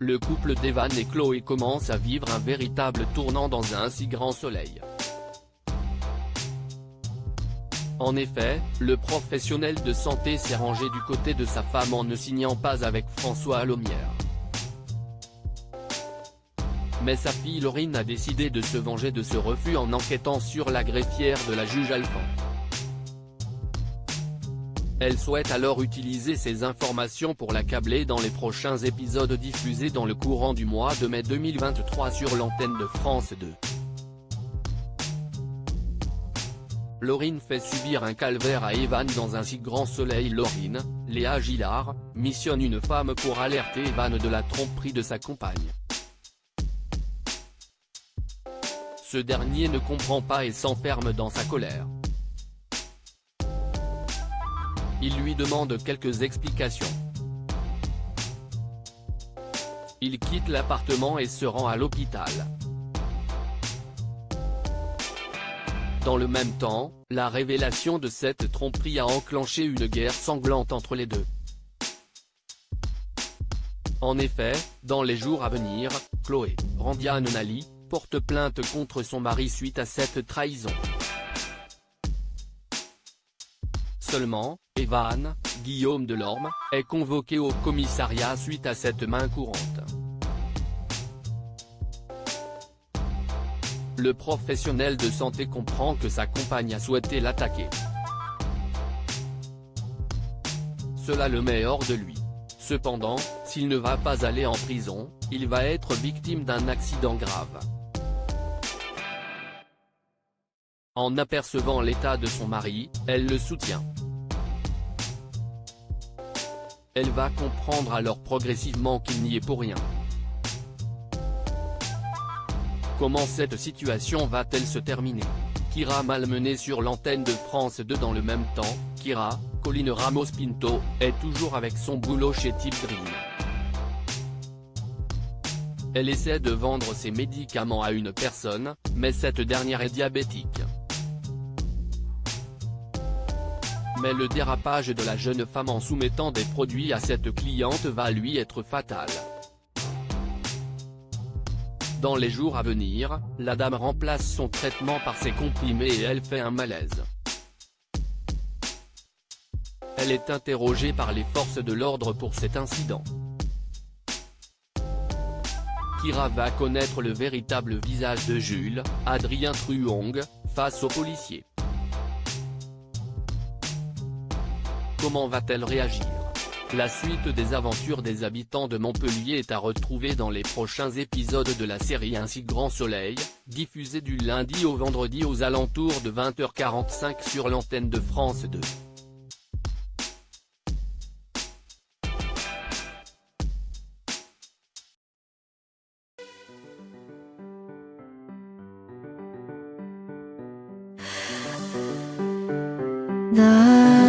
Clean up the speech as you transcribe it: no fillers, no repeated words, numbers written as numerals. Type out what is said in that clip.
le couple d'Evan et Chloé commence à vivre un véritable tournant dans un si grand soleil. En effet, le professionnel de santé s'est rangé du côté de sa femme en ne signant pas avec François Laumière. Mais sa fille Laurine a décidé de se venger de ce refus en enquêtant sur la greffière de la juge Alphand. Elle souhaite alors utiliser ces informations pour l'accabler dans les prochains épisodes diffusés dans le courant du mois de mai 2023 sur l'antenne de France 2. Laurine fait subir un calvaire à Evan dans un si grand soleil. Laurine, Léa Gillard, missionne une femme pour alerter Evan de la tromperie de sa compagne. Ce dernier ne comprend pas et s'enferme dans sa colère. Il lui demande quelques explications. Il quitte l'appartement et se rend à l'hôpital. Dans le même temps, la révélation de cette tromperie a enclenché une guerre sanglante entre les deux. En effet, dans les jours à venir, Chloé, Randiane Nali, porte plainte contre son mari suite à cette trahison. Seulement, Evan, Guillaume Delorme, est convoqué au commissariat suite à cette main courante. Le professionnel de santé comprend que sa compagne a souhaité l'attaquer. Cela le met hors de lui. Cependant, s'il ne va pas aller en prison, il va être victime d'un accident grave. En apercevant l'état de son mari, elle le soutient. Elle va comprendre alors progressivement qu'il n'y est pour rien. Comment cette situation va-t-elle se terminer? Kira malmenée sur l'antenne de France 2. Dans le même temps, Kira, Colline Ramos-Pinto, est toujours avec son boulot chez Type Green. Elle essaie de vendre ses médicaments à une personne, mais cette dernière est diabétique. Mais le dérapage de la jeune femme en soumettant des produits à cette cliente va lui être fatal. Dans les jours à venir, la dame remplace son traitement par ses comprimés et elle fait un malaise. Elle est interrogée par les forces de l'ordre pour cet incident. Kira va connaître le véritable visage de Jules, Adrien Truong, face aux policiers. Comment va-t-elle réagir? La suite des aventures des habitants de Montpellier est à retrouver dans les prochains épisodes de la série Un si grand soleil, diffusée du lundi au vendredi aux alentours de 20h45 sur l'antenne de France 2. 나